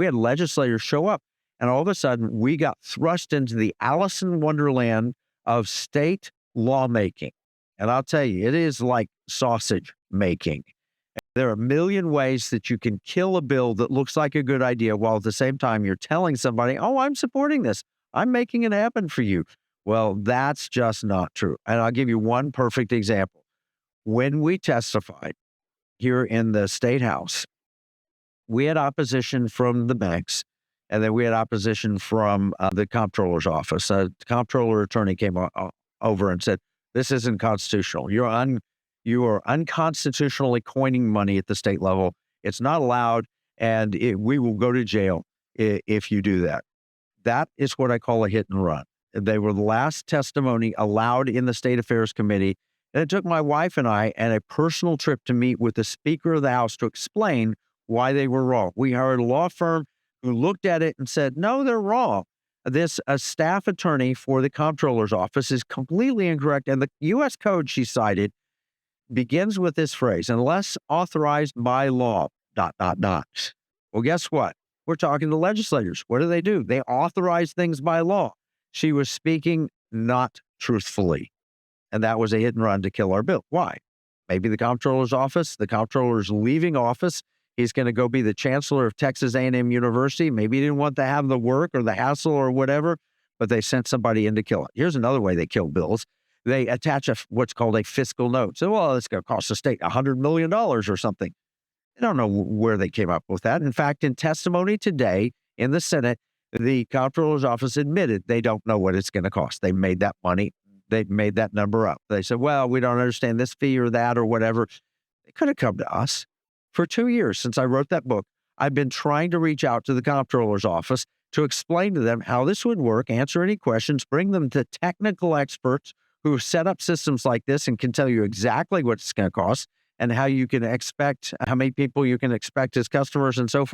We had legislators show up, and all of a sudden, we got thrust into the Alice in Wonderland of state lawmaking. And I'll tell you, it is like sausage making. There are a million ways that you can kill a bill that looks like a good idea while at the same time you're telling somebody, oh, I'm supporting this. I'm making it happen for you. Well, that's just not true. And I'll give you one perfect example. When we testified here in the state house, we had opposition from the banks, and then we had opposition from the comptroller's office. The comptroller attorney came over and said, this isn't constitutional. You are unconstitutionally coining money at the state level. It's not allowed, and we will go to jail if you do that. That is what I call a hit and run. They were the last testimony allowed in the State Affairs Committee, and it took my wife and I and a personal trip to meet with the Speaker of the House to explain why they were wrong. We hired a law firm who looked at it and said, no, they're wrong. This staff attorney for the comptroller's office is completely incorrect, and the U.S. code she cited begins with this phrase, unless authorized by law, ... Well, guess what? We're talking to legislators. What do? They authorize things by law. She was speaking not truthfully, and that was a hit and run to kill our bill. Why? Maybe the comptroller's office, the comptroller's leaving office. He's going to go be the chancellor of Texas A&M University. Maybe he didn't want to have the work or the hassle or whatever, but they sent somebody in to kill it. Here's another way they kill bills. They attach what's called a fiscal note. So, well, it's going to cost the state $100 million or something. I don't know where they came up with that. In fact, in testimony today in the Senate, the comptroller's office admitted they don't know what it's going to cost. They made that money. They made that number up. They said, well, we don't understand this fee or that or whatever. They could have come to us. For 2 years since I wrote that book, I've been trying to reach out to the comptroller's office to explain to them how this would work, answer any questions, bring them to technical experts who have set up systems like this and can tell you exactly what it's going to cost and how you can expect, how many people you can expect as customers and so forth.